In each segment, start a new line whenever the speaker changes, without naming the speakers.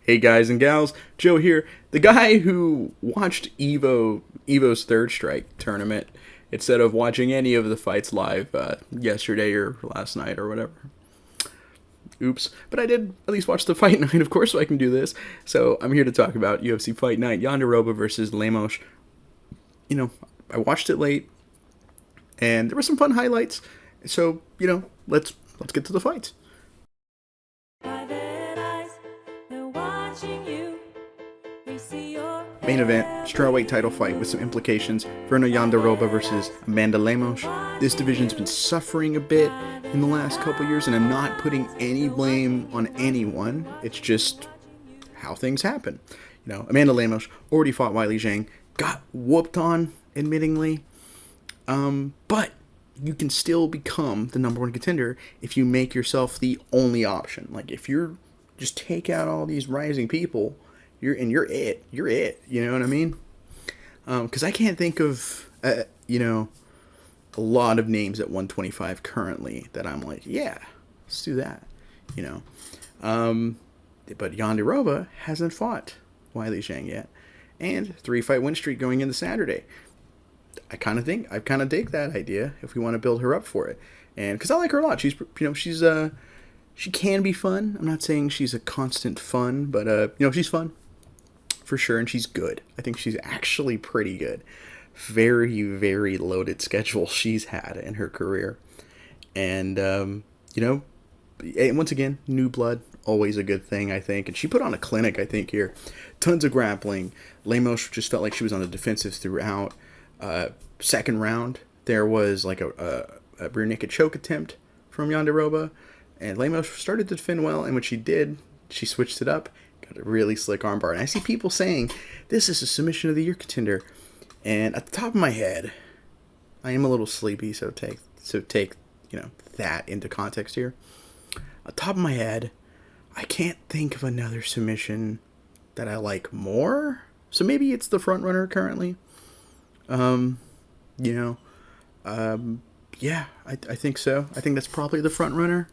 Hey guys and gals, Joe here, the guy who watched Evo's Third Strike tournament instead of watching any of the fights live yesterday or last night or whatever. Oops. But I did at least watch the fight night, of course, so I can do this. So I'm here to talk about UFC Fight Night, Jandiroba versus Lemos. You know, I watched it late, and there were some fun highlights. So, let's get to the fights. Main event, Strawweight title fight with some implications. Virna Jandiroba versus Amanda Lemos. This division's been suffering a bit in the last couple years, and I'm not putting any blame on anyone. It's just how things happen. Amanda Lemos already fought Weili Zhang, got whooped on, admittingly. But you can still become the number one contender if you make yourself the only option. Like, if you're just take out all these rising people, you're it. You know what I mean? Because I can't think of, a lot of names at 125 currently that I'm like, yeah, let's do that. But Jandiroba hasn't fought Weili Zhang yet, and 3-fight win streak going into Saturday. I kind of dig that idea if we want to build her up for it, and because I like her a lot. She can be fun. I'm not saying she's a constant fun, but she's fun for sure, and she's good. I think she's actually pretty good. Very, very loaded schedule she's had in her career, and once again, new blood, always a good thing, I think. And she put on a clinic, I think, here. Tons of grappling. Lemos just felt like she was on the defensive throughout. Second round, there was like a rear naked choke attempt from Jandiroba, and Lemos started to defend well, and when she did, she switched it up, got a really slick armbar. And I see people saying, this is a submission of the year contender. And at the top of my head, I am a little sleepy, so take that into context here. At the top of my head, I can't think of another submission that I like more. So maybe it's the front runner currently. Yeah, I think so. I think that's probably the front runner,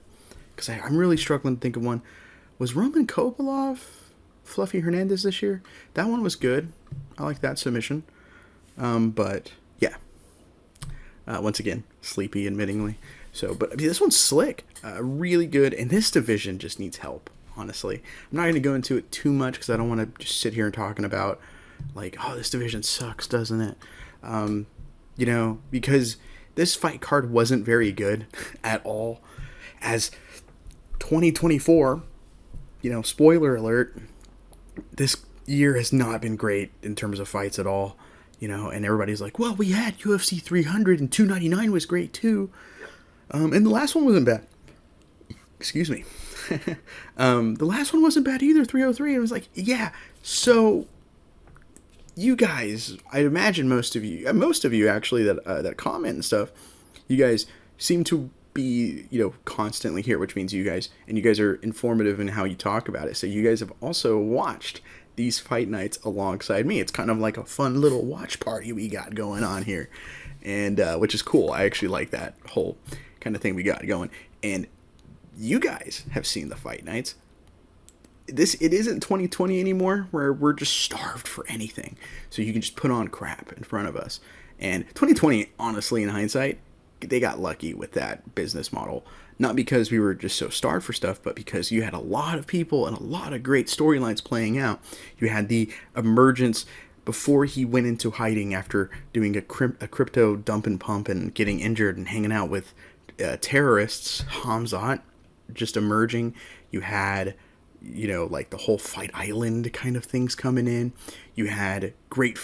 because I'm really struggling to think of one. Was Roman Kopylov Fluffy Hernandez this year? That one was good. I like that submission. But yeah, once again, sleepy, admittingly. But this one's slick, really good, and this division just needs help, honestly. I'm not going to go into it too much because I don't want to just sit here and talking about, like, oh, this division sucks, doesn't it? Because this fight card wasn't very good at all. As 2024, spoiler alert, this year has not been great in terms of fights at all. And everybody's like, well, we had UFC 300 and 299 was great too. And the last one wasn't bad. Excuse me. The last one wasn't bad either, 303. And I was like, yeah. So you guys, I imagine most of you actually that comment and stuff, you guys seem to be, constantly here, which means you guys are informative in how you talk about it. So you guys have also watched these fight nights alongside me. It's kind of like a fun little watch party we got going on here, and which is cool. I actually like that whole kind of thing we got going. And you guys have seen the fight nights. It isn't 2020 anymore, where we're just starved for anything, so you can just put on crap in front of us. And 2020, honestly, in hindsight, they got lucky with that business model. Not because we were just so starved for stuff, but because you had a lot of people and a lot of great storylines playing out. You had the emergence before he went into hiding after doing a crypto dump and pump and getting injured and hanging out with terrorists, Hamzat, just emerging. You had, like the whole Fight Island kind of things coming in. You had great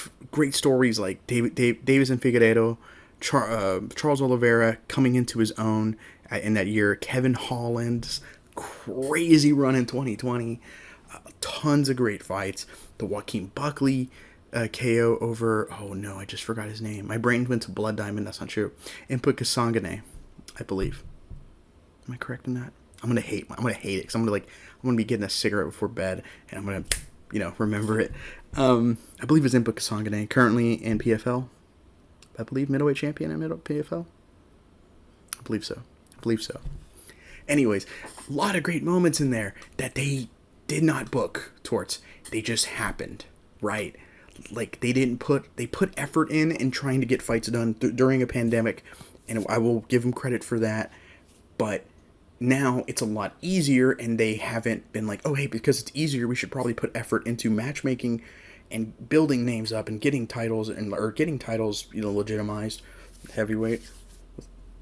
stories like Davis and Figueiredo, Charles Oliveira coming into his own in that year. Kevin Holland's crazy run in 2020. Tons of great fights. The Joaquin Buckley KO over, oh no, I just forgot his name. My brain went to Blood Diamond, that's not true. Input Kasangane, I believe. Am I correct in that? I'm gonna hate it because I'm gonna be getting a cigarette before bed, and I'm gonna remember it. I believe it's Input Kasangane, currently in PFL. I believe middleweight champion in PFL. I believe so. Anyways, a lot of great moments in there that they did not book torts. They just happened, right? Like they put effort in trying to get fights done during a pandemic, and I will give them credit for that. But now it's a lot easier, and they haven't been like, oh hey, because it's easier, we should probably put effort into matchmaking and building names up and getting titles legitimized. Heavyweight,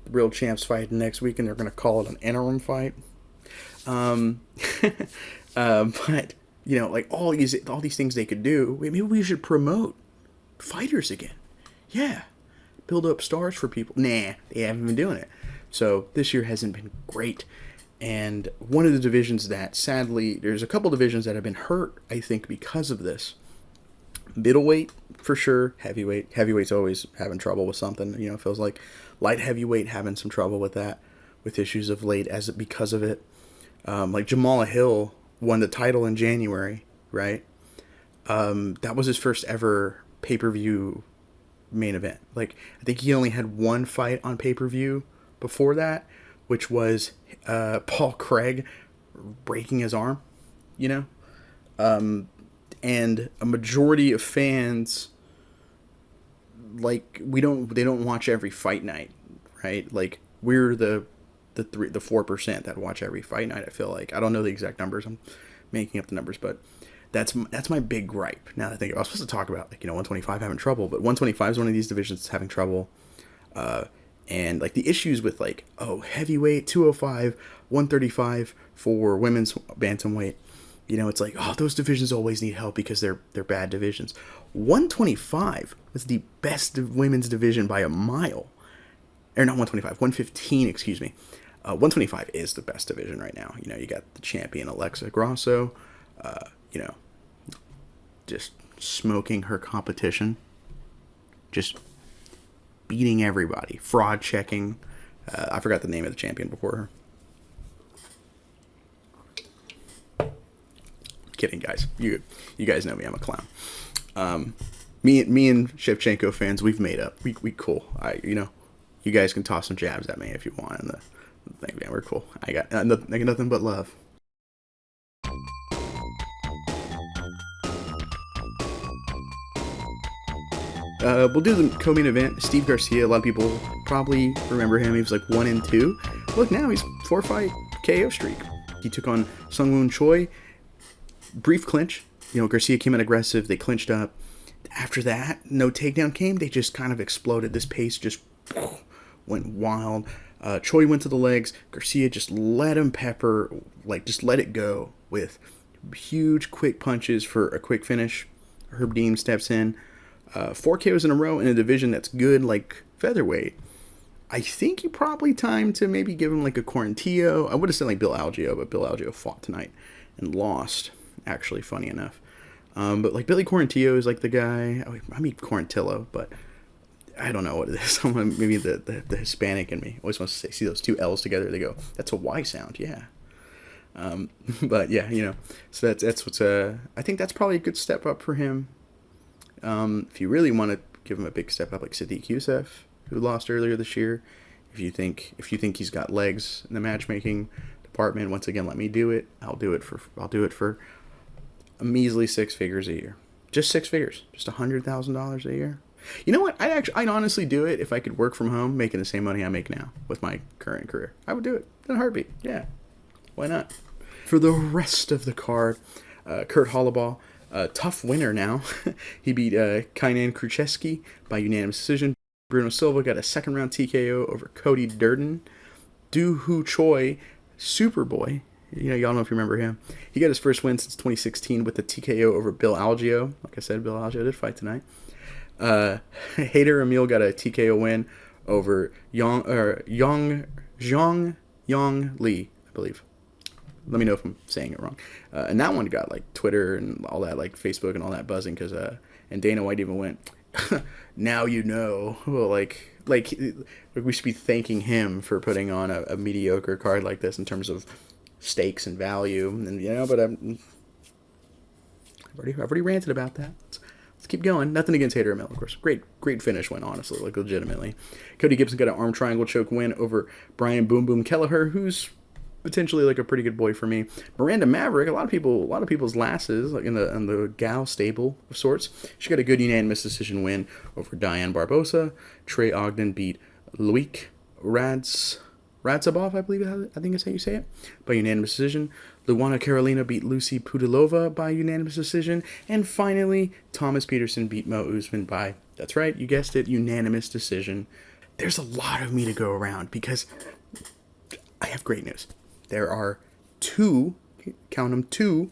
the real champs fight next week, and they're going to call it an interim fight. But like all these things they could do. Maybe we should promote fighters again. Yeah, build up stars for people. Nah, they haven't been doing it. So this year hasn't been great. And one of the divisions that, sadly, there's a couple divisions that have been hurt, I think, because of this. Middleweight, for sure. Heavyweight. Heavyweight's always having trouble with something. It feels like light heavyweight having some trouble with that, with issues of late because of it. Like Jamala Hill won the title in January, right? That was his first ever pay-per-view main event. Like, I think he only had one fight on pay-per-view before that, which was Paul Craig breaking his arm, and a majority of fans, like, they don't watch every fight night, right? Like, we're the 4% that watch every fight night. I feel like I don't know the exact numbers. I'm making up the numbers, but that's my big gripe. Now that I think I was supposed to talk about 125 having trouble, but 125 is one of these divisions that's having trouble. And like the issues with heavyweight, 205, 135 for women's bantamweight. It's like, oh, those divisions always need help because they're bad divisions. 125 was the best women's division by a mile. Or not 125, 115, excuse me. 125 is the best division right now. You got the champion Alexa Grasso, just smoking her competition. Just beating everybody. Fraud checking. I forgot the name of the champion before her. Kidding, guys. You guys know me. I'm a clown. Me and Shevchenko fans, we've made up. We cool. You guys can toss some jabs at me if you want. And the thing, man, we're cool. I got nothing but love. We'll do the co-main event. Steve Garcia. A lot of people probably remember him. He was like 1-2. Look, now he's 4-fight KO streak. He took on Sungwoon Choi. Brief clinch. Garcia came in aggressive. They clinched up. After that, no takedown came. They just kind of exploded. This pace just went wild. Choi went to the legs. Garcia just let him pepper, just let it go with huge, quick punches for a quick finish. Herb Dean steps in. 4 KOs in a row in a division that's good, like featherweight. I think you probably time to maybe give him a Quarantillo. I would have said Bill Algeo, but Bill Algeo fought tonight and lost, actually, funny enough. But Billy Quarantillo is the guy. I mean Quarantillo, but I don't know what it is. Maybe the Hispanic in me always wants to see those two L's together. They go, that's a Y sound, yeah. But yeah, so that's what's I think that's probably a good step up for him. If you really want to give him a big step up, like Sadiq Youssef, who lost earlier this year, if you think he's got legs in the matchmaking department, once again, let me do it. I'll do it for a measly 6 figures a year. Just 6 figures, just $100,000 a year. You know what? I'd honestly do it if I could work from home, making the same money I make now with my current career. I would do it in a heartbeat. Yeah, why not? For the rest of the card, Kurt Holloway. Tough winner now. He beat Kainan Kruczewski by unanimous decision. Bruno Silva got a second-round TKO over Cody Durden. Doo-Hoo Choi, Superboy. Y'all know if you remember him. He got his first win since 2016 with the TKO over Bill Algeo. Like I said, Bill Algeo did fight tonight. Hader Emil got a TKO win over Zhang Lee, I believe. Let me know if I'm saying it wrong. And that one got Twitter and all that, Facebook and all that buzzing because and Dana White even went, now you know. Well, we should be thanking him for putting on a mediocre card like this in terms of stakes and value. And but I've already ranted about that. Let's keep going. Nothing against Hader Emil, of course. Great finish win, honestly, legitimately. Cody Gibson got an arm triangle choke win over Brian Boom Boom Kelleher, who's potentially like a pretty good boy for me. Miranda Maverick, a lot of people's lasses, like in the gal stable of sorts. She got a good unanimous decision win over Diane Barbosa. Trey Ogden beat Loic Radzabov, I think is how you say it, by unanimous decision. Luana Carolina beat Lucy Pudilova by unanimous decision. And finally, Thomas Peterson beat Mo Usman by, that's right, you guessed it, unanimous decision. There's a lot of me to go around because I have great news. There are two, count them, two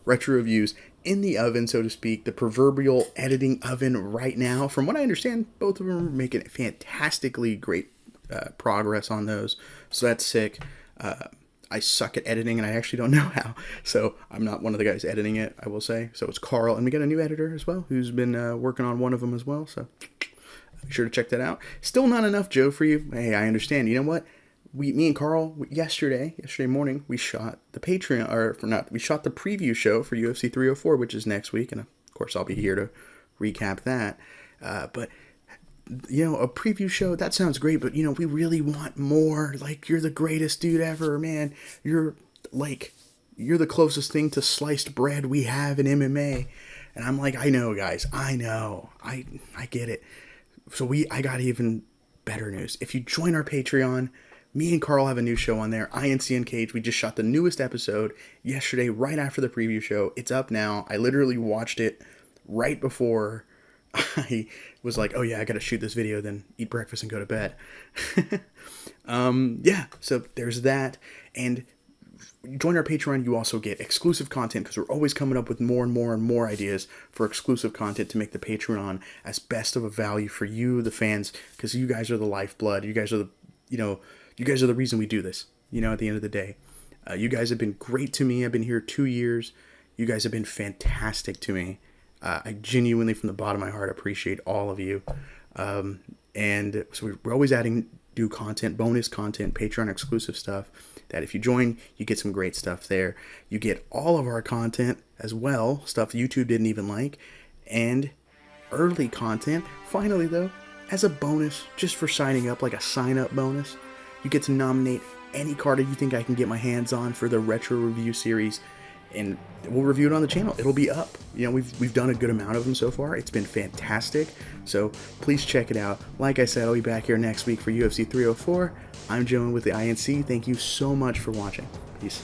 retro reviews in the oven, so to speak, the proverbial editing oven right now. From what I understand, both of them are making fantastically great progress on those, so that's sick. I suck at editing, and I actually don't know how, so I'm not one of the guys editing it, I will say. So it's Carl, and we got a new editor as well, who's been working on one of them as well, so be sure to check that out. Still not enough Joe for you. Hey, I understand. You know what? Me and Carl, yesterday morning, we shot the we shot the preview show for UFC 304, which is next week, and of course I'll be here to recap that. But you know, a preview show, that sounds great, but you know, we really want more. Like, you're the greatest dude ever, man. You're the closest thing to sliced bread we have in MMA. And I'm like, I know, guys, I know, I get it. So I got even better news. If you join our Patreon, me and Carl have a new show on there, INC and Cage. We just shot the newest episode yesterday, right after the preview show. It's up now. I literally watched it right before I was like, oh yeah, I gotta shoot this video, then eat breakfast and go to bed. Yeah, so there's that. And join our Patreon, you also get exclusive content, because we're always coming up with more and more and more ideas for exclusive content to make the Patreon as best of a value for you, the fans, because you guys are the lifeblood. You guys are the reason we do this, at the end of the day. You guys have been great to me. I've been here 2 years. You guys have been fantastic to me. I genuinely, from the bottom of my heart, appreciate all of you. And so we're always adding new content, bonus content, Patreon exclusive stuff, that if you join, you get some great stuff there. You get all of our content as well, stuff YouTube didn't even like, and early content. Finally, though, as a bonus, just for signing up, like a sign-up bonus, you get to nominate any card that you think I can get my hands on for the retro review series, and we'll review it on the channel. It'll be up. We've done a good amount of them so far. It's been fantastic. So please check it out. Like I said, I'll be back here next week for UFC 304. I'm Joe with the INC. Thank you so much for watching. Peace.